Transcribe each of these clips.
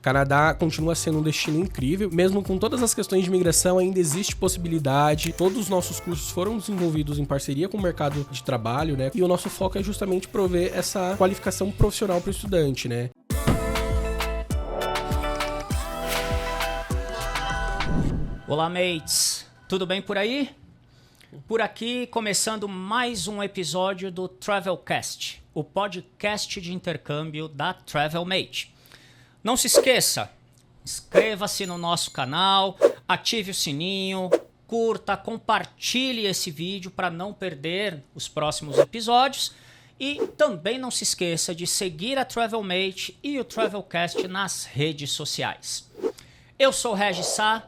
Canadá continua sendo um destino incrível, mesmo com todas as questões de imigração, ainda existe possibilidade. Todos os nossos cursos foram desenvolvidos em parceria com o mercado de trabalho, né? E o nosso foco é justamente prover essa qualificação profissional para o estudante, né? Olá, mates! Tudo bem por aí? Por aqui, começando mais um episódio do Travelcast, o podcast de intercâmbio da TravelMate. Não se esqueça, inscreva-se no nosso canal, ative o sininho, curta, compartilhe esse vídeo para não perder os próximos episódios e também não se esqueça de seguir a TravelMate e o Travelcast nas redes sociais. Eu sou o Regis Sá,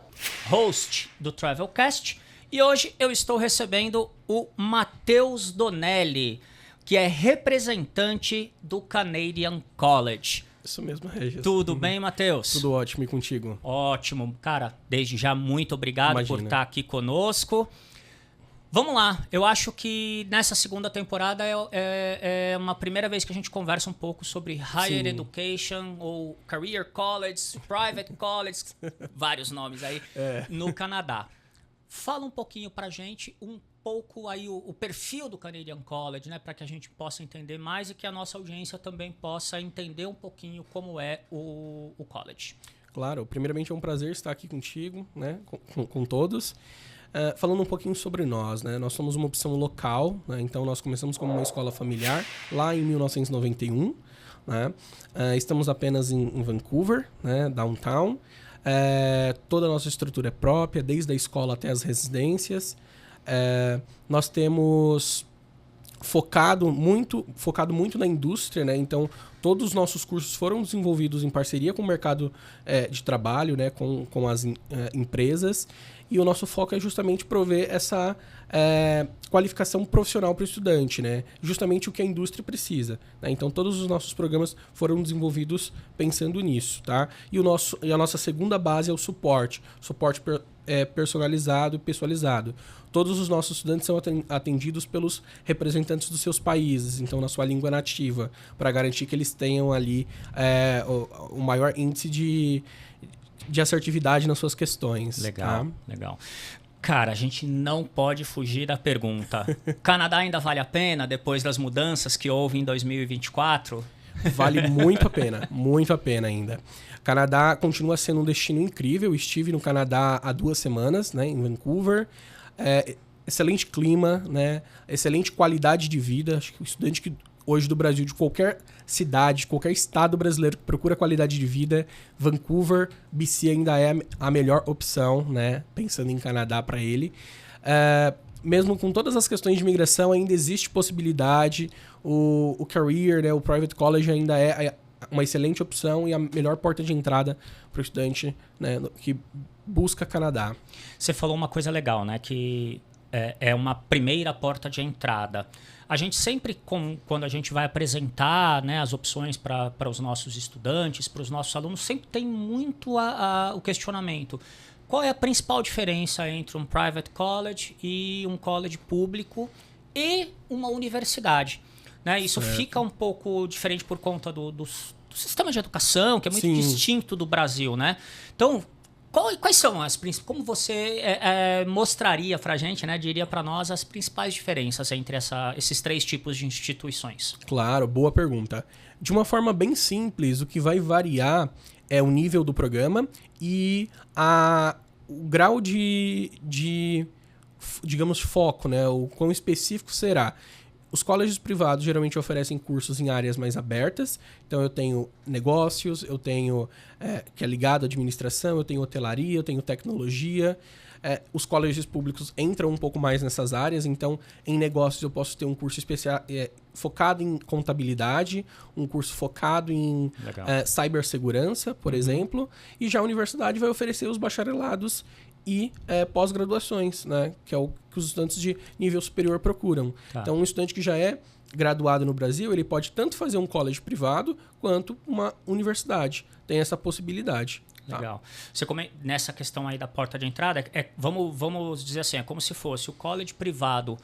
host do Travelcast, e hoje eu estou recebendo o Matheus Donelli, que é representante do Canadian College. Isso mesmo, Regis. Tudo bem, Matheus? Tudo ótimo, e contigo? Ótimo. Cara, desde já muito obrigado por estar aqui conosco. Vamos lá. Eu acho que nessa segunda temporada é uma primeira vez que a gente conversa um pouco sobre Higher Education ou Career College, Private College, vários nomes aí, no Canadá. Fala um pouquinho pra gente, um pouco aí o perfil do Canadian College, né, para que a gente possa entender mais e que a nossa audiência também possa entender um pouquinho como é o college. Claro, primeiramente é um prazer estar aqui contigo, né, com todos. Falando um pouquinho sobre nós, né, nós somos uma opção local, né, então nós começamos como uma escola familiar lá em 1991, né, estamos apenas em Vancouver, né, downtown. Toda a nossa estrutura é própria, desde a escola até as residências. Nós temos focado muito na indústria, né? Então, todos os nossos cursos foram desenvolvidos em parceria com o mercado de trabalho, né? com as empresas. E o nosso foco é justamente prover essa qualificação profissional para o estudante, né? Justamente o que a indústria precisa, né? Então, todos os nossos programas foram desenvolvidos pensando nisso, tá? E a nossa segunda base é o suporte personalizado e pessoalizado. Todos os nossos estudantes são atendidos pelos representantes dos seus países, então na sua língua nativa, para garantir que eles tenham ali o maior índice de assertividade nas suas questões. Legal, tá? Legal. Cara, a gente não pode fugir da pergunta. Canadá ainda vale a pena depois das mudanças que houve em 2024? Vale muito a pena ainda. Canadá continua sendo um destino incrível. Estive no Canadá há 2 semanas, né, em Vancouver. Excelente clima, né, excelente qualidade de vida. Acho que o estudante que hoje do Brasil, de qualquer cidade, qualquer estado brasileiro que procura qualidade de vida, Vancouver, BC ainda é a melhor opção, né, pensando em Canadá para ele. Mesmo com todas as questões de imigração, ainda existe possibilidade. O Career, né, o Private College ainda é uma excelente opção e a melhor porta de entrada para o estudante, né, que busca Canadá. Você falou uma coisa legal, né, que é uma primeira porta de entrada. A gente sempre, quando a gente vai apresentar, né, as opções para os nossos estudantes, para os nossos alunos, sempre tem muito o questionamento. Qual é a principal diferença entre um private college e um college público e uma universidade? Né? Isso fica um pouco diferente por conta do sistema de educação, que é muito distinto do Brasil, né? Então, quais são as principais? Como você mostraria para a gente, né, diria para nós as principais diferenças entre esses 3 tipos de instituições? Claro, boa pergunta. De uma forma bem simples, o que vai variar é o nível do programa e o grau de digamos, foco, né? O quão específico será. Os colégios privados geralmente oferecem cursos em áreas mais abertas. Então, eu tenho negócios, eu tenho que é ligado à administração, eu tenho hotelaria, eu tenho tecnologia. Os colégios públicos entram um pouco mais nessas áreas. Então, em negócios, eu posso ter um curso especial focado em contabilidade, um curso focado em cibersegurança, por exemplo. E já a universidade vai oferecer os bacharelados e pós-graduações, né? Que é o que os estudantes de nível superior procuram. Tá. Então, um estudante que já é graduado no Brasil, ele pode tanto fazer um college privado quanto uma universidade. Tem essa possibilidade. Legal. Você nessa questão aí da porta de entrada, vamos dizer assim, é como se fosse o college privado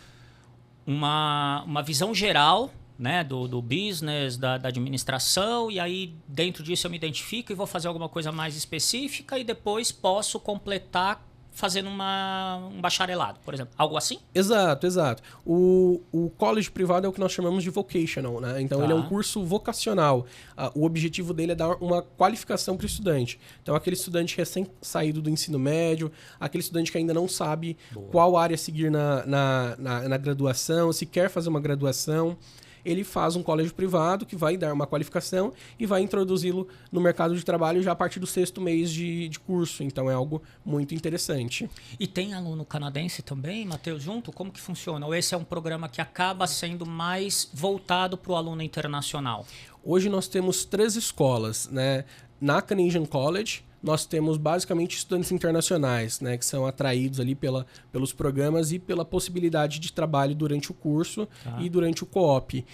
uma visão geral né, do business, da administração, e aí dentro disso eu me identifico e vou fazer alguma coisa mais específica e depois posso completar fazendo um bacharelado, por exemplo. Algo assim? Exato, exato. O college privado é o que nós chamamos de vocational, né? Então, ele é um curso vocacional. O objetivo dele é dar uma qualificação para o estudante. Então, aquele estudante recém-saído do ensino médio, aquele estudante que ainda não sabe qual área seguir na graduação, se quer fazer uma graduação, ele faz um colégio privado que vai dar uma qualificação e vai introduzi-lo no mercado de trabalho já a partir do 6º mês de curso. Então, é algo muito interessante. E tem aluno canadense também, Matheus, junto? Como que funciona? Ou esse é um programa que acaba sendo mais voltado para o aluno internacional? Hoje nós temos 3 escolas, né? Na Canadian College, nós temos basicamente estudantes internacionais, né, que são atraídos ali pelos programas e pela possibilidade de trabalho durante o curso e durante o co-op.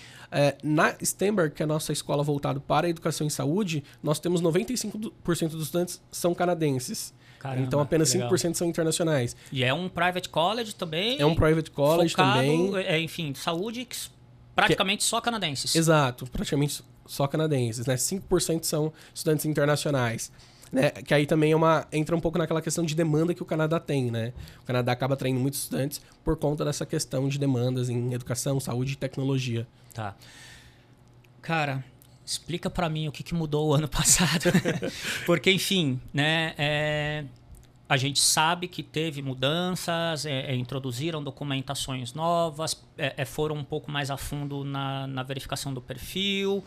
Na Stenberg, que é a nossa escola voltada para a educação e saúde, nós temos 95% dos estudantes são canadenses. Caramba, então apenas 5% são internacionais. E é um private college também? É um private college focado, também. Enfim, saúde praticamente só canadenses. Exato, praticamente só canadenses, né? 5% são estudantes internacionais. Né, que aí também entra um pouco naquela questão de demanda que o Canadá tem, né? O Canadá acaba atraindo muitos estudantes por conta dessa questão de demandas em educação, saúde e tecnologia. Tá. Cara, explica pra mim o que mudou o ano passado. Porque, enfim, né? A gente sabe que teve mudanças, introduziram documentações novas, foram um pouco mais a fundo na verificação do perfil.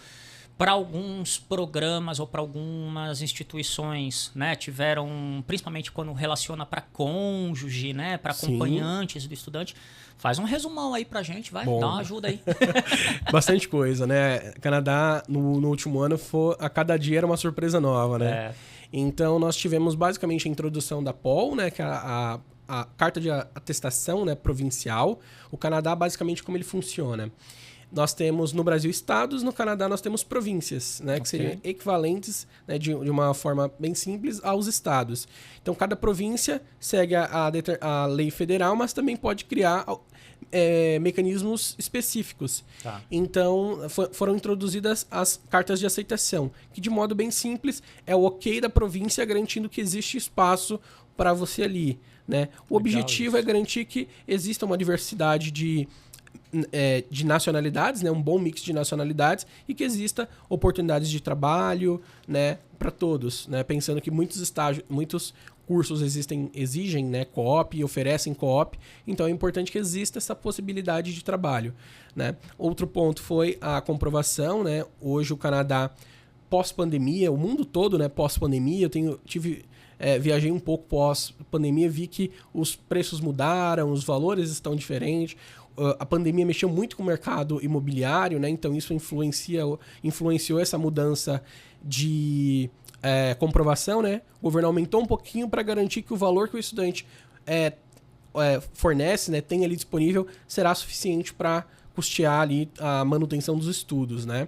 Para alguns programas ou para algumas instituições, né, tiveram, principalmente quando relaciona para cônjuge, né, para acompanhantes do estudante. Faz um resumão aí pra gente, vai, dá uma ajuda aí. Bastante coisa, né? Canadá, no último ano, a cada dia era uma surpresa nova, né? Então, nós tivemos basicamente a introdução da POL, né, que é a carta de atestação, né, provincial. O Canadá, basicamente, como ele funciona. Nós temos no Brasil estados, no Canadá nós temos províncias, né, que seriam equivalentes, né, de uma forma bem simples aos estados. Então, cada província segue a lei federal, mas também pode criar mecanismos específicos. Tá. Então, foram introduzidas as cartas de aceitação, que de modo bem simples é o ok da província garantindo que existe espaço para você ali. Né? O objetivo é garantir que exista uma diversidade de nacionalidades, né? Um bom mix de nacionalidades e que exista oportunidades de trabalho, né? Para todos, né? Pensando que muitos cursos exigem, né? Co-op e oferecem co-op, então é importante que exista essa possibilidade de trabalho, né? Outro ponto foi a comprovação, né? Hoje o Canadá, pós-pandemia, o mundo todo, né? Pós-pandemia, viajei um pouco pós-pandemia, vi que os preços mudaram, os valores estão diferentes. A pandemia mexeu muito com o mercado imobiliário, né? Então isso influenciou essa mudança de comprovação, né? O governo aumentou um pouquinho para garantir que o valor que o estudante fornece, né, tem ali disponível, será suficiente para custear ali a manutenção dos estudos, né?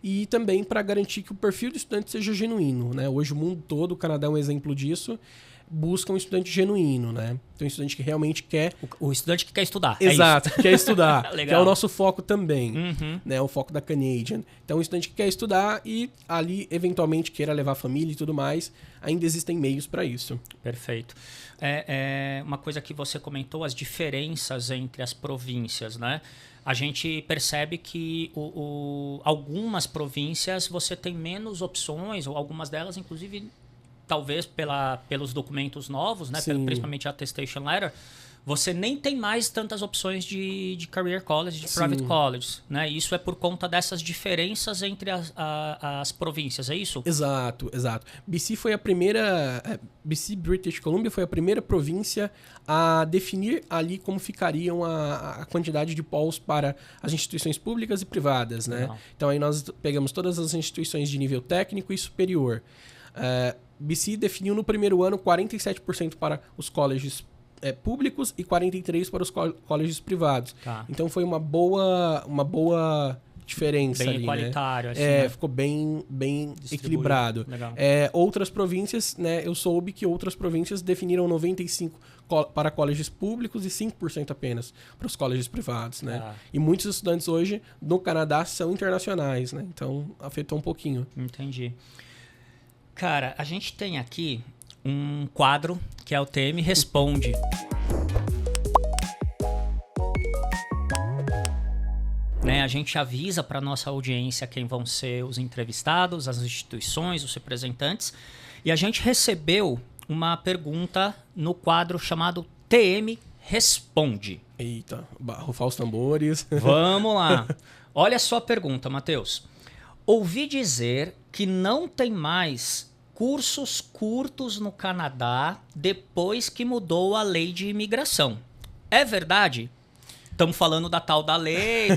E também para garantir que o perfil do estudante seja genuíno, né? Hoje o mundo todo, o Canadá é um exemplo disso, busca um estudante genuíno, né? Então, um estudante que realmente quer... O estudante que quer estudar. Exato, que quer estudar. Legal. Que é o nosso foco também, né? O foco da Canadian. Então, um estudante que quer estudar e ali, eventualmente, queira levar a família e tudo mais, ainda existem meios para isso. Perfeito. Uma coisa que você comentou, as diferenças entre as províncias, né? A gente percebe que algumas províncias você tem menos opções, ou algumas delas, inclusive... Talvez pelos documentos novos, né? Principalmente a attestation letter, você nem tem mais tantas opções de career college, de private colleges, né? Isso é por conta dessas diferenças entre as províncias, é isso? Exato. BC foi a primeira... BC, British Columbia, foi a primeira província a definir ali como ficariam a quantidade de pols para as instituições públicas e privadas, né? Então aí nós pegamos todas as instituições de nível técnico e superior. BC definiu no primeiro ano 47% para os colleges públicos e 43% para os colleges privados. Tá. Então foi uma boa diferença bem ali, igualitário, né? assim, né? Ficou bem equilibrado. Legal. Outras províncias, né? Eu soube que outras províncias definiram 95% para colégios públicos e 5% apenas para os colégios privados, né? Ah. E muitos estudantes hoje no Canadá são internacionais, né? Então afetou um pouquinho. Entendi. Cara, a gente tem aqui um quadro que é o TM Responde. Né, a gente avisa para nossa audiência quem vão ser os entrevistados, as instituições, os representantes. E a gente recebeu uma pergunta no quadro chamado TM Responde. Eita, rufar os tambores. Vamos lá. Olha a sua pergunta, Matheus. Ouvi dizer que não tem mais cursos curtos no Canadá depois que mudou a lei de imigração. É verdade? Estamos falando da tal da lei,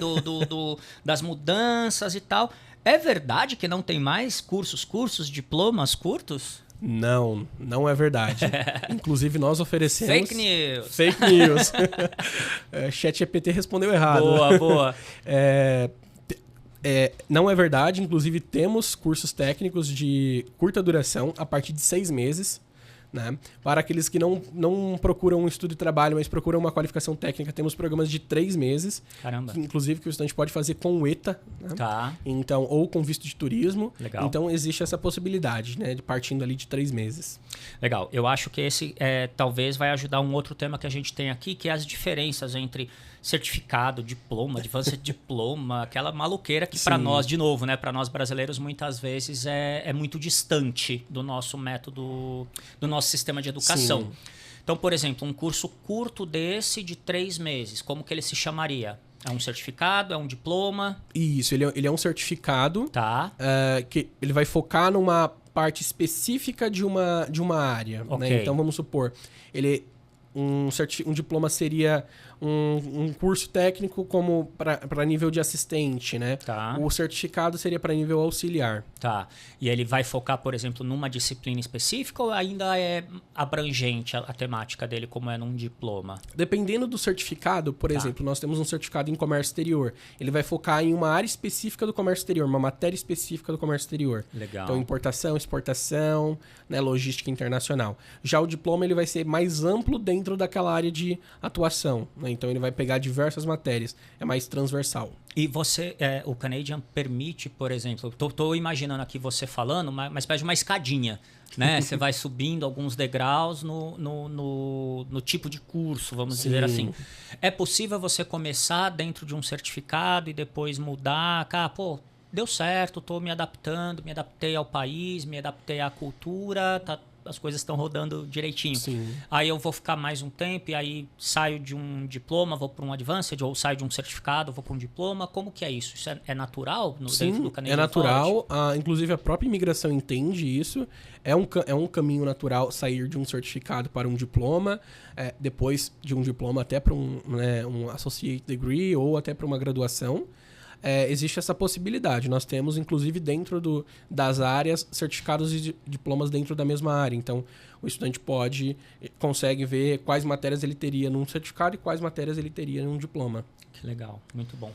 das mudanças e tal. É verdade que não tem mais cursos, diplomas curtos? Não é verdade. Inclusive, nós oferecemos... Fake news. Fake news. ChatGPT respondeu errado. Boa. Não é verdade. Inclusive, temos cursos técnicos de curta duração, a partir de 6 meses. Né? Para aqueles que não procuram um estudo de trabalho, mas procuram uma qualificação técnica, temos programas de 3 meses. Caramba. Inclusive, que o estudante pode fazer com o ETA, né? Tá. Então, ou com visto de turismo. Legal. Então, existe essa possibilidade, né? De partindo ali de 3 meses. Legal. Eu acho que esse talvez vai ajudar um outro tema que a gente tem aqui, que é as diferenças entre certificado, diploma, advanced diploma, aquela maluqueira que para nós, de novo, né, para nós brasileiros, muitas vezes é muito distante do nosso método, do nosso sistema de educação. Sim. Então, por exemplo, um curso curto desse de 3 meses, como que ele se chamaria? É um certificado? É um diploma? Isso, ele é um certificado. Tá. Que ele vai focar numa parte específica de uma área. Ok. Né? Então, vamos supor, um diploma seria um curso técnico como para nível de assistente, né? Tá. O certificado seria para nível auxiliar. Tá. E ele vai focar, por exemplo, numa disciplina específica ou ainda é abrangente a temática dele, como é num diploma? Dependendo do certificado, por exemplo, nós temos um certificado em comércio exterior. Ele vai focar em uma área específica do comércio exterior, uma matéria específica do comércio exterior. Legal. Então, importação, exportação, né, logística internacional. Já o diploma ele vai ser mais amplo dentro daquela área de atuação, né? Então, ele vai pegar diversas matérias. É mais transversal. E você, o Canadian permite, por exemplo, tô imaginando aqui você falando, uma espécie de uma escadinha, né? Você vai subindo alguns degraus no tipo de curso, vamos dizer assim. É possível você começar dentro de um certificado e depois mudar? Deu certo, tô me adaptando, me adaptei ao país, me adaptei à cultura, as coisas estão rodando direitinho. Sim. Aí eu vou ficar mais um tempo e aí saio de um diploma, vou para um advanced, ou saio de um certificado, vou para um diploma. Como que é isso? Isso é natural dentro do Canadian é natural. College? Inclusive, a própria imigração entende isso. É um caminho natural sair de um certificado para um diploma, depois de um diploma até para um associate degree ou até para uma graduação. Existe essa possibilidade. Nós temos, inclusive, dentro das áreas, certificados e diplomas dentro da mesma área. Então, o estudante consegue ver quais matérias ele teria num certificado e quais matérias ele teria num diploma. Que legal, muito bom.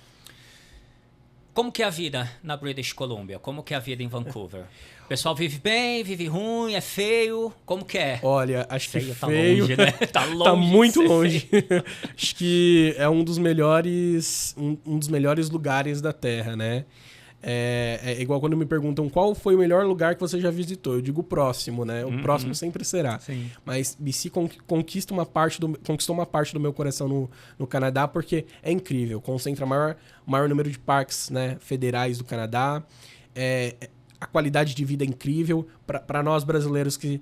Como que é a vida na British Columbia? Como que é a vida em Vancouver? O pessoal vive bem, vive ruim, é feio? Como que é? Olha, acho que feio tá longe, né? Tá longe. Tá muito longe. Acho que é um dos melhores lugares da Terra, né? É igual quando me perguntam qual foi o melhor lugar que você já visitou. Eu digo o próximo, né? O próximo sempre será. Sim. Mas BC conquistou uma parte do meu coração no Canadá porque é incrível. Concentra o maior número de parques, né, federais do Canadá. A qualidade de vida é incrível. Para nós brasileiros que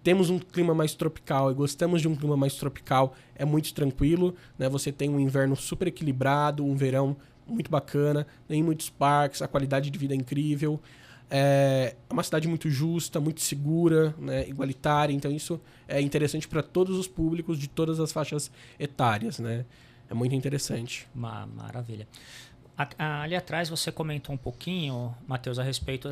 temos um clima mais tropical e gostamos de um clima mais tropical, é muito tranquilo, né? Você tem um inverno super equilibrado, um verão muito bacana, tem muitos parques, a qualidade de vida é incrível. É uma cidade muito justa, muito segura, né? Igualitária. Então isso é interessante para todos os públicos de todas as faixas etárias, né? É muito interessante. Maravilha. Ali atrás você comentou um pouquinho, Matheus, a respeito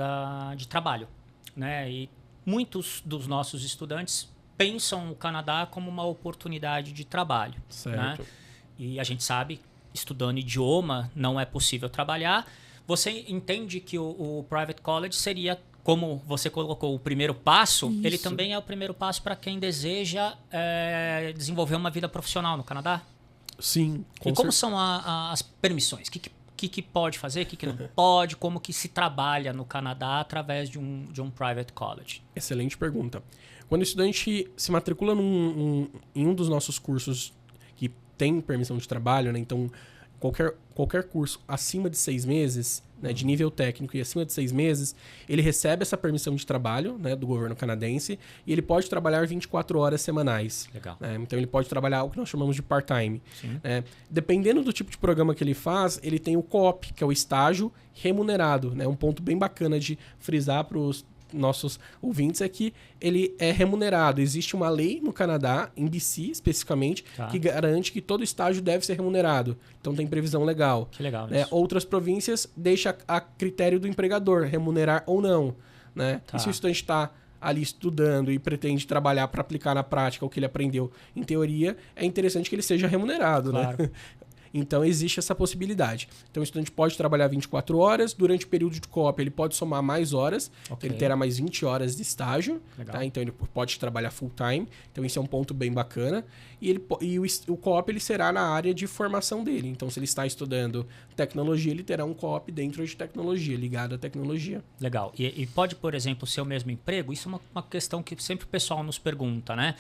de trabalho, né? E muitos dos nossos estudantes pensam o Canadá como uma oportunidade de trabalho. Certo. Né? E a gente sabe estudando idioma não é possível trabalhar, você entende que o Private College seria, como você colocou, o primeiro passo. Isso. Ele também é o primeiro passo para quem deseja desenvolver uma vida profissional no Canadá? Sim. E como são as permissões? O que pode fazer, o que não pode, como que se trabalha no Canadá através de um Private College? Excelente pergunta. Quando o estudante se matricula em um dos nossos cursos que tem permissão de trabalho, né? Então qualquer curso acima de 6 meses, né, de nível técnico e acima de 6 meses, ele recebe essa permissão de trabalho, né, do governo canadense, e ele pode trabalhar 24 horas semanais. Legal. Né? Então ele pode trabalhar o que nós chamamos de part-time. Dependendo do tipo de programa que ele faz, ele tem o co-op, que é o estágio remunerado. Né? Um ponto bem bacana de frisar para os nossos ouvintes é que ele é remunerado. Existe uma lei no Canadá, em BC especificamente, que garante que todo estágio deve ser remunerado. Então tem previsão legal. Que legal né? Outras províncias deixam a critério do empregador, remunerar ou não. Né? E se o estudante está ali estudando e pretende trabalhar para aplicar na prática o que ele aprendeu em teoria, é interessante que ele seja remunerado. Claro. Né? Então, existe essa possibilidade. Então, o estudante pode trabalhar 24 horas. Durante o período de co-op, ele pode somar mais horas. Okay. Então, ele terá mais 20 horas de estágio. Tá? Então, ele pode trabalhar full-time. Então, isso é um ponto bem bacana. E o co-op ele será na área de formação dele. Então, se ele está estudando tecnologia, ele terá um co-op dentro de tecnologia, ligado à tecnologia. Legal. E pode, por exemplo, ser o mesmo emprego? Isso é uma questão que sempre o pessoal nos pergunta, né?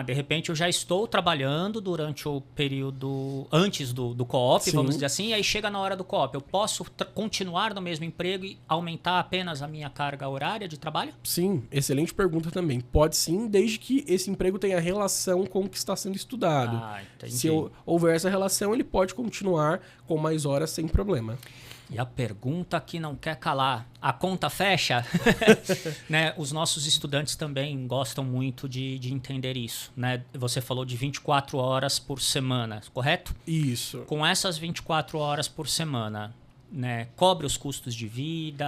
De repente, eu já estou trabalhando durante o período antes do co-op, Sim. vamos dizer assim, e aí chega na hora do co-op. Eu posso continuar no mesmo emprego e aumentar apenas a minha carga horária de trabalho? Sim, excelente pergunta também. Pode sim, desde que esse emprego tenha relação com o que está sendo estudado. Entendi. Se houver essa relação, ele pode continuar com mais horas sem problema. E a pergunta que não quer calar, a conta fecha? Né? Os nossos estudantes também gostam muito de entender isso. Né? Você falou de 24 horas por semana, correto? Isso. Com essas 24 horas por semana, né, cobre os custos de vida,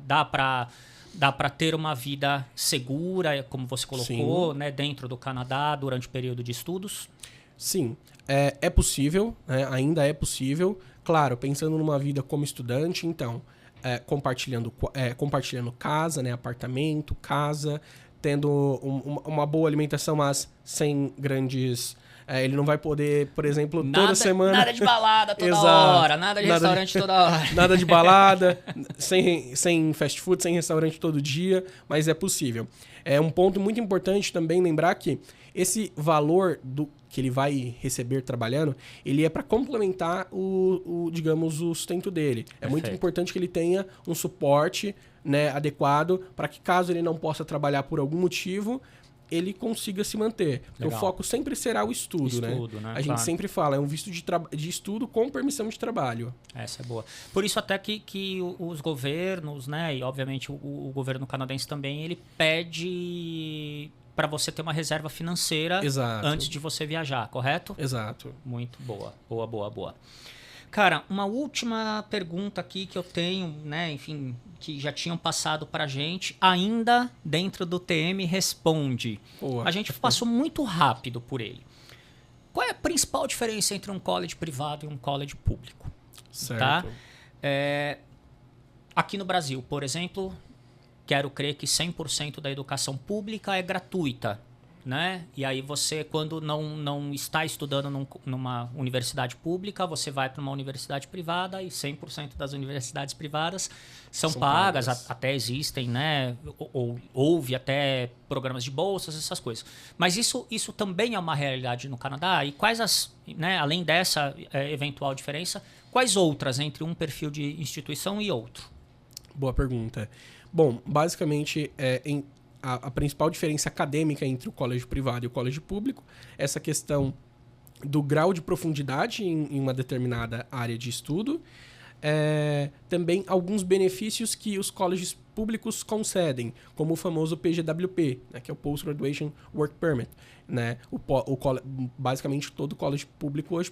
dá para ter uma vida segura, como você colocou, né, dentro do Canadá durante o período de estudos? Sim, é possível, né? Ainda é possível. Claro, pensando numa vida como estudante, então, compartilhando casa, né, apartamento, casa, tendo uma boa alimentação, mas sem grandes... ele não vai poder, por exemplo, toda semana... Nada de balada toda hora, nada de restaurante toda hora. Nada de balada, sem fast food, sem restaurante todo dia, mas é possível. É um ponto muito importante também lembrar que esse valor que ele vai receber trabalhando, ele é para complementar digamos, o sustento dele. Perfeito. É muito importante que ele tenha um suporte, né, adequado para que, caso ele não possa trabalhar por algum motivo, ele consiga se manter. Legal. O foco sempre será o estudo, né? A gente sempre fala, é um visto de estudo com permissão de trabalho. Essa é boa. Por isso até que os governos, né, e obviamente o governo canadense também, ele pede para você ter uma reserva financeira antes de você viajar, correto? Exato. Muito boa. Boa. Cara, uma última pergunta aqui que eu tenho, né, enfim, que já tinham passado pra gente, ainda dentro do TM Responde. Boa. A gente passou muito rápido por ele. Qual é a principal diferença entre um college privado e um college público? Certo. Tá? Aqui no Brasil, por exemplo, quero crer que 100% da educação pública é gratuita. Né? E aí você, quando não está estudando numa universidade pública, você vai para uma universidade privada e 100% das universidades privadas são pagas. Até existem, né? Houve até programas de bolsas, essas coisas. Mas isso também é uma realidade no Canadá? E quais né, além dessa eventual diferença, quais outras entre um perfil de instituição e outro? Boa pergunta. Bom, basicamente, a principal diferença acadêmica entre o colégio privado e o colégio público, essa questão do grau de profundidade em uma determinada área de estudo, também alguns benefícios que os colégios públicos concedem, como o famoso PGWP, né, que é o Post Graduation Work Permit. Né? Basicamente, todo colégio público hoje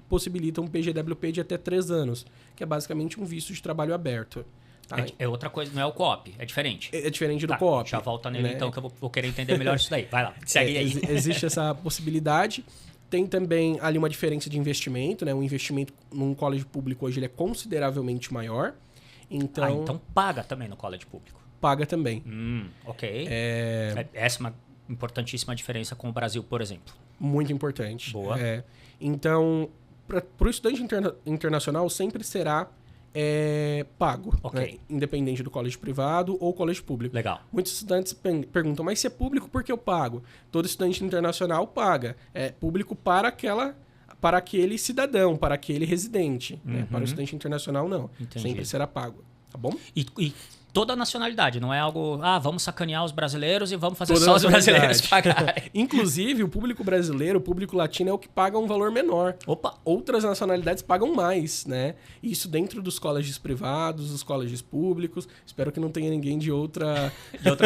possibilita um PGWP de até 3 anos, que é basicamente um visto de trabalho aberto. Tá? É outra coisa, não é o co-op, é diferente. É diferente do co-op. Já volta nele, né? Então, que eu vou querer entender melhor isso daí. Vai lá, segue aí. Existe essa possibilidade. Tem também ali uma diferença de investimento, né? O investimento num college público hoje ele é consideravelmente maior. Então paga também no college público. Paga também. Ok. Essa é uma importantíssima diferença com o Brasil, por exemplo. Muito importante. Boa. Então, para o estudante internacional sempre será pago, Ok. né? Independente do colégio privado ou colégio público. Legal. Muitos estudantes perguntam, mas se é público, por que eu pago? Todo estudante internacional paga. É público para aquele cidadão, para aquele residente. Né? Para o estudante internacional, não. Entendi. Sempre será pago. Tá bom? E toda a nacionalidade, não é algo... vamos sacanear os brasileiros e vamos fazer Toda só os nacionalidade. brasileiros pagarem. Inclusive, o público brasileiro, o público latino é o que paga um valor menor. Opa! Outras nacionalidades pagam mais, né? Isso dentro dos colégios privados, dos colégios públicos. Espero que não tenha ninguém de outra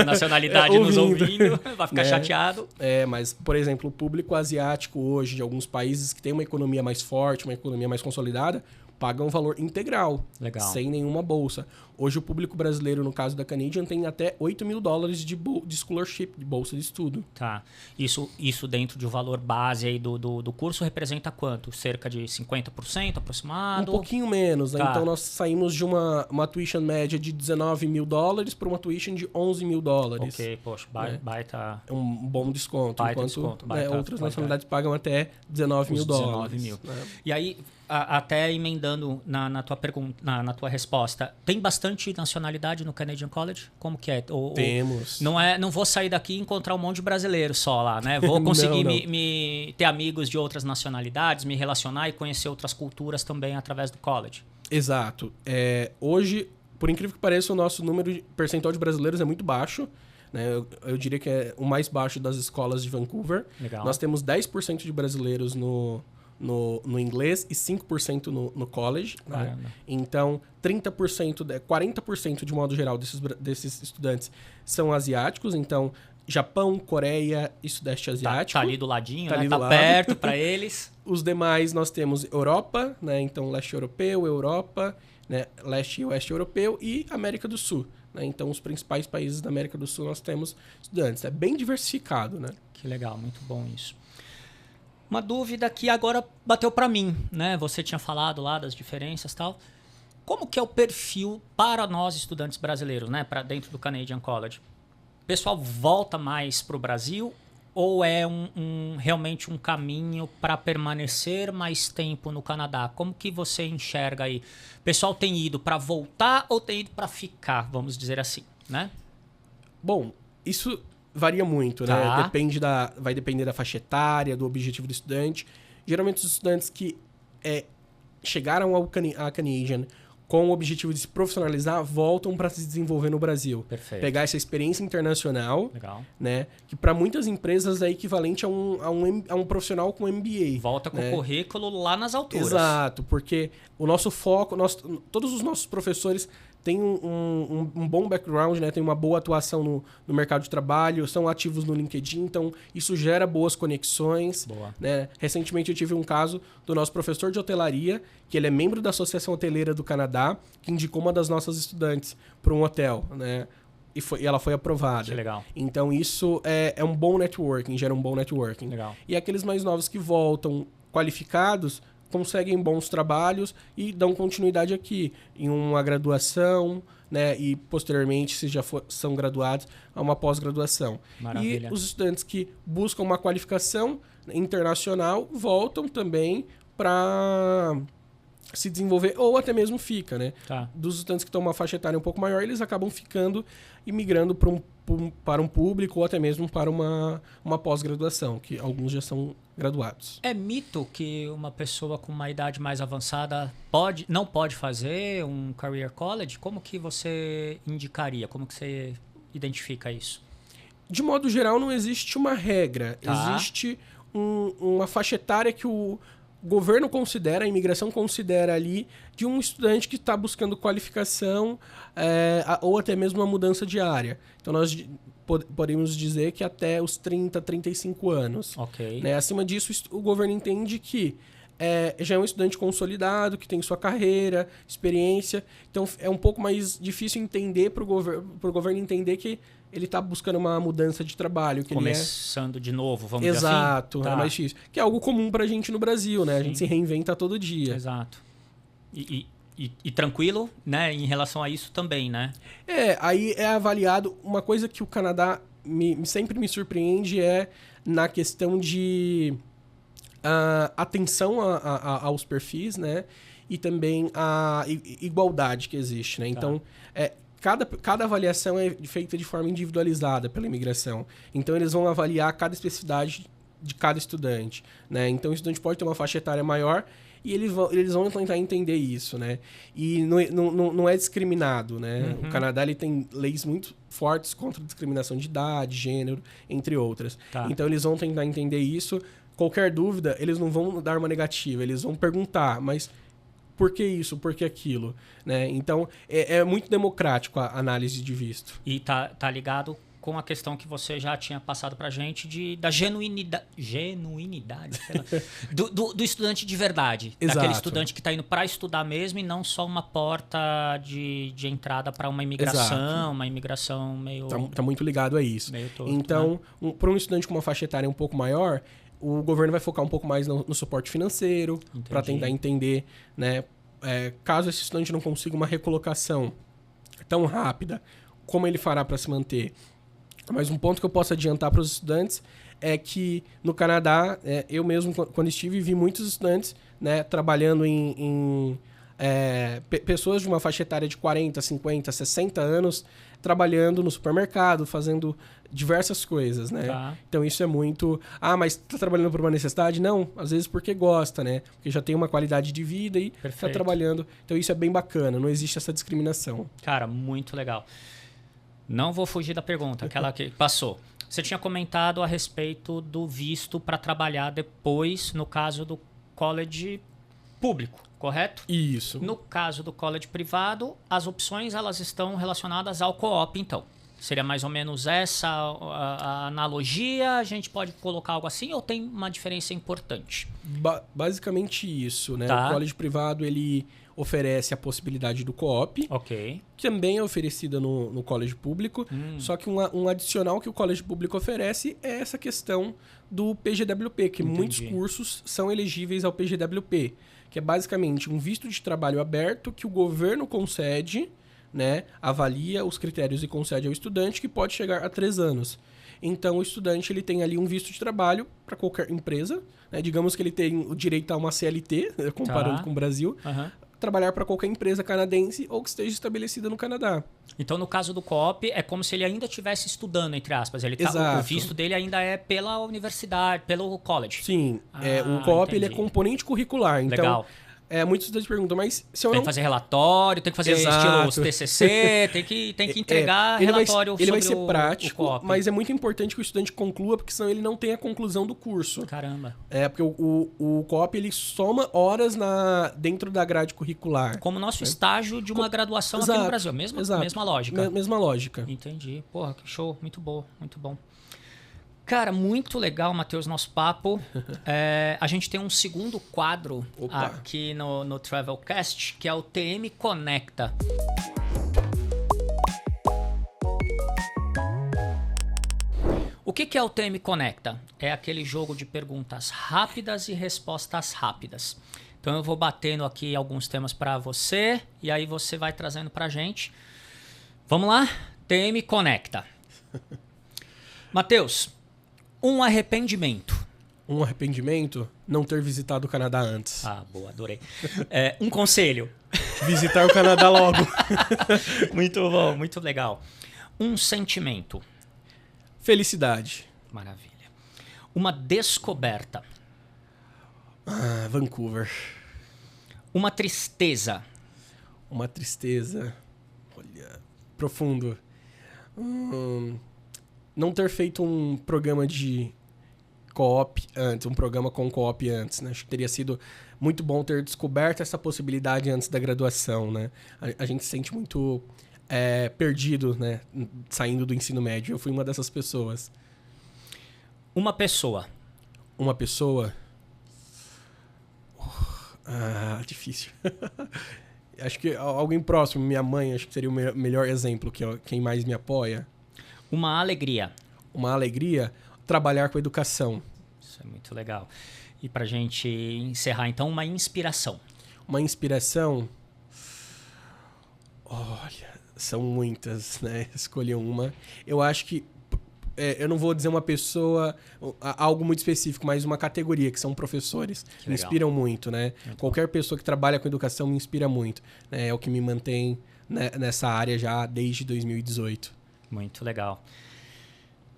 nacionalidade nos ouvindo. Vai ficar né? chateado. Mas, por exemplo, o público asiático hoje, de alguns países que têm uma economia mais forte, uma economia mais consolidada, pagam um valor integral, Legal. sem nenhuma bolsa. Hoje o público brasileiro, no caso da Canadian, tem até $8.000 de scholarship, de bolsa de estudo. Tá. Isso dentro de um valor base aí do curso representa quanto? Cerca de 50% aproximado? Um pouquinho menos, né? Tá. Então nós saímos de uma tuition média de $19.000 para uma tuition de $11.000. Ok, poxa, baita... É um bom desconto, Baita enquanto desconto, outras nacionalidades pagam até $19.000. 19 mil. Né? E aí, até emendando na tua pergunta, na tua resposta, tem bastante nacionalidade no Canadian College? Como que é? Temos. Não vou sair daqui e encontrar um monte de brasileiro só lá, né? Vou conseguir Não. me ter amigos de outras nacionalidades, me relacionar e conhecer outras culturas também através do college. Exato. Hoje, por incrível que pareça, o nosso percentual de brasileiros é muito baixo. Né? Eu diria que é o mais baixo das escolas de Vancouver. Legal. Nós temos 10% de brasileiros no inglês e 5% no college. Né? Então, 40% de modo geral desses estudantes são asiáticos. Então, Japão, Coreia e Sudeste Asiático. Tá ali do ladinho, ali né? Tá do lado. perto para eles. Os demais nós temos Europa, né? Então leste europeu, Europa, né? Leste e oeste europeu e América do Sul. Né? Então os principais países da América do Sul nós temos estudantes. É bem diversificado, né? Que legal, muito bom isso. Uma dúvida que agora bateu para mim, né? Você tinha falado lá das diferenças e tal. Como que é o perfil para nós estudantes brasileiros, né? Para dentro do Canadian College? O pessoal volta mais para o Brasil ou é realmente um caminho para permanecer mais tempo no Canadá? Como que você enxerga aí? O pessoal tem ido para voltar ou tem ido para ficar, vamos dizer assim, né? Bom, isso varia muito, né? Vai depender da faixa etária, do objetivo do estudante. Geralmente os estudantes que chegaram à Canadian com o objetivo de se profissionalizar, voltam para se desenvolver no Brasil. Perfeito. Pegar essa experiência internacional, Legal. né? Que para muitas empresas é equivalente a um profissional com MBA. Volta com o currículo lá nas alturas. Exato, porque o nosso foco, todos os nossos professores têm um bom background, né? Tem uma boa atuação no mercado de trabalho, são ativos no LinkedIn, então isso gera boas conexões. Boa. Né? Recentemente eu tive um caso do nosso professor de hotelaria, que ele é membro da Associação Hoteleira do Canadá, que indicou uma das nossas estudantes para um hotel, né? E ela foi aprovada. Que legal. Então isso é um bom networking, gera um bom networking. Legal. E aqueles mais novos que voltam qualificados, conseguem bons trabalhos e dão continuidade aqui em uma graduação, né? E posteriormente, se já são graduados, a uma pós-graduação. Maravilha. E os estudantes que buscam uma qualificação internacional voltam também para se desenvolver ou até mesmo fica, né? Tá. Dos estudantes que estão uma faixa etária um pouco maior, eles acabam ficando e migrando para um público ou até mesmo para uma pós-graduação, que alguns já são graduados. É mito que uma pessoa com uma idade mais avançada não pode fazer um career college? Como que você indicaria? Como que você identifica isso? De modo geral, não existe uma regra. Tá. Existe uma faixa etária que o governo considera, a imigração considera ali, de um estudante que está buscando qualificação ou até mesmo uma mudança de área. Então, nós podemos dizer que até os 30, 35 anos. Ok. Né? Acima disso, o governo entende que já é um estudante consolidado, que tem sua carreira, experiência. Então, é um pouco mais difícil entender para o governo entender que ele tá buscando uma mudança de trabalho. Que Começando de novo, vamos dizer assim. Exato, é mais difícil. Que é algo comum pra gente no Brasil, né? A gente se reinventa todo dia. Exato. E tranquilo, né? Em relação a isso também, né? Aí é avaliado... Uma coisa que o Canadá sempre me surpreende é na questão de atenção aos perfis, né? E também a igualdade que existe, né? Então, cada avaliação é feita de forma individualizada pela imigração. Então, eles vão avaliar cada especificidade de cada estudante, né? Então, o estudante pode ter uma faixa etária maior e eles vão tentar entender isso, né? E não é discriminado, né? O Canadá ele tem leis muito fortes contra a discriminação de idade, gênero, entre outras. Então, eles vão tentar entender isso. Qualquer dúvida, eles não vão dar uma negativa, eles vão perguntar, mas por que isso, por que aquilo? Né? Então, é muito democrático a análise de visto. E tá ligado com a questão que você já tinha passado pra gente da genuinidade sei lá, do estudante de verdade. Exato. Daquele estudante que está indo para estudar mesmo e não só uma porta de entrada para uma imigração. Exato. Uma imigração meio... Tá muito ligado a isso. Meio torto, então, né? Para um estudante com uma faixa etária um pouco maior, o governo vai focar um pouco mais no suporte financeiro para tentar entender, né? Caso esse estudante não consiga uma recolocação tão rápida, como ele fará para se manter. Mas um ponto que eu posso adiantar para os estudantes é que no Canadá, eu mesmo, quando estive, vi muitos estudantes, né, trabalhando em pessoas de uma faixa etária de 40, 50, 60 anos, trabalhando no supermercado, fazendo diversas coisas, né? Tá. Então isso é muito... mas tá trabalhando por uma necessidade? Não, às vezes porque gosta, né? Porque já tem uma qualidade de vida e tá trabalhando. Então isso é bem bacana, não existe essa discriminação. Cara, muito legal. Não vou fugir da pergunta, aquela que passou. Você tinha comentado a respeito do visto para trabalhar depois, no caso do college público, correto? Isso. No caso do college privado, as opções elas estão relacionadas ao co-op, então. Seria mais ou menos essa a analogia? A gente pode colocar algo assim ou tem uma diferença importante? Basicamente isso, né? Tá. O college privado, ele oferece a possibilidade do co-op, Ok. que também é oferecida no college público, só que um adicional que o college público oferece é essa questão do PGWP, que muitos cursos são elegíveis ao PGWP, que é basicamente um visto de trabalho aberto que o governo concede, né, avalia os critérios e concede ao estudante, que pode chegar a 3 anos. Então, o estudante ele tem ali um visto de trabalho para qualquer empresa, né? Digamos que ele tem o direito a uma CLT, comparando com o Brasil, trabalhar para qualquer empresa canadense ou que esteja estabelecida no Canadá. Então, no caso do co-op, é como se ele ainda estivesse estudando, entre aspas. O visto dele ainda é pela universidade, pelo college. Sim, o co-op ele é componente curricular. Então, legal. Muitos estudantes perguntam, mas se eu tem não... que fazer relatório, tem que fazer estilo TCC, tem que entregar relatório sobre o co-op. Ele vai ser prático, mas é muito importante que o estudante conclua, porque senão ele não tem a conclusão do curso. Caramba. Porque o co-op ele soma horas dentro da grade curricular. Como o nosso estágio de uma graduação aqui no Brasil. Mesma lógica. Mesma lógica. Entendi. Porra, que show. Muito bom, muito bom. Cara, muito legal, Matheus, nosso papo. A gente tem um segundo quadro aqui no Travelcast, que é o TM Conecta. O que é o TM Conecta? É aquele jogo de perguntas rápidas e respostas rápidas. Então eu vou batendo aqui alguns temas para você e aí você vai trazendo pra gente. Vamos lá? TM Conecta. Matheus, um arrependimento. Um arrependimento? Não ter visitado o Canadá antes. Boa, adorei. Um conselho. Visitar o Canadá logo. Muito bom, muito legal. Um sentimento. Felicidade. Maravilha. Uma descoberta. Vancouver. Uma tristeza. Uma tristeza. Olha, profundo. Não ter feito um programa de co-op antes, um programa com co-op antes, né? Acho que teria sido muito bom ter descoberto essa possibilidade antes da graduação, né? A gente se sente muito perdido, né? Saindo do ensino médio. Eu fui uma dessas pessoas. Uma pessoa. Uma pessoa? Difícil. Acho que alguém próximo, minha mãe, acho que seria o melhor exemplo, quem mais me apoia. Uma alegria. Uma alegria, trabalhar com educação. Isso é muito legal. E pra gente encerrar, então, uma inspiração. Uma inspiração... Olha, são muitas, né? Escolher uma. Eu acho que... eu não vou dizer uma pessoa, algo muito específico, mas uma categoria, que são professores. Que me inspiram muito, né? Muito Qualquer pessoa que trabalha com educação me inspira muito. Né? É o que me mantém, né, nessa área já desde 2018. Muito legal.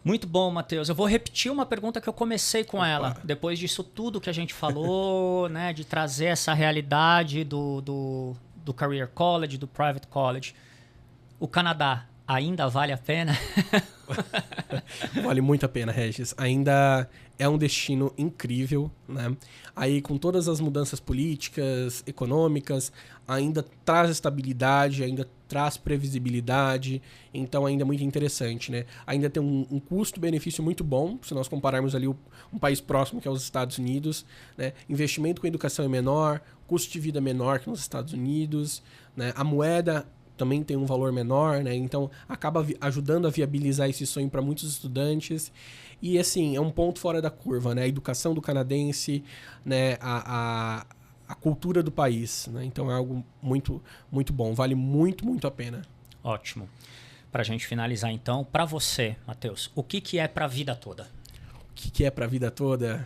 Muito bom, Matheus. Eu vou repetir uma pergunta que eu comecei com ela. Depois disso tudo que a gente falou, né, de trazer essa realidade do Career College, do Private College. O Canadá ainda vale a pena? Vale muito a pena, Regis. Ainda é um destino incrível, né? Aí, com todas as mudanças políticas, econômicas, ainda traz estabilidade, ainda traz previsibilidade, então ainda é muito interessante, né? Ainda tem um custo-benefício muito bom, se nós compararmos ali um país próximo, que é os Estados Unidos, né? Investimento com educação é menor, custo de vida menor que nos Estados Unidos, né? A moeda também tem um valor menor, né? Então acaba ajudando a viabilizar esse sonho para muitos estudantes. E assim, é um ponto fora da curva, né? A educação do canadense, né? A cultura do país, né? Então é algo muito, muito bom. Vale muito, muito a pena. Ótimo. Para a gente finalizar então, para você, Matheus, o que é para a vida toda? O que é para a vida toda?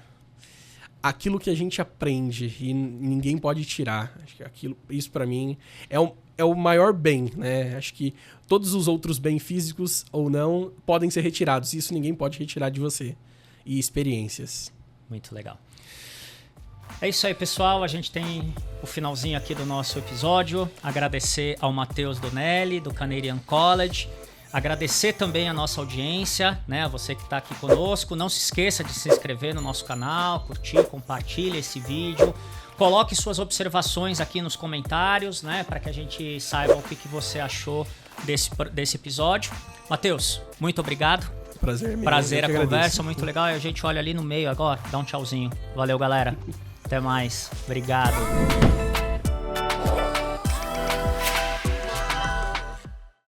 Aquilo que a gente aprende e ninguém pode tirar. Acho que isso para mim é o maior bem, né? Acho que todos os outros bens físicos ou não podem ser retirados. Isso ninguém pode retirar de você. E experiências. Muito legal. É isso aí, pessoal. A gente tem o finalzinho aqui do nosso episódio. Agradecer ao Matheus Donelli, do Canadian College. Agradecer também a nossa audiência, né? Você que está aqui conosco. Não se esqueça de se inscrever no nosso canal, curtir, compartilha esse vídeo. Coloque suas observações aqui nos comentários, né? Para que a gente saiba o que você achou desse episódio. Matheus, muito obrigado. Prazer mesmo. Prazer a conversa, muito legal. E a gente olha ali no meio agora, dá um tchauzinho. Valeu, galera. Até mais. Obrigado.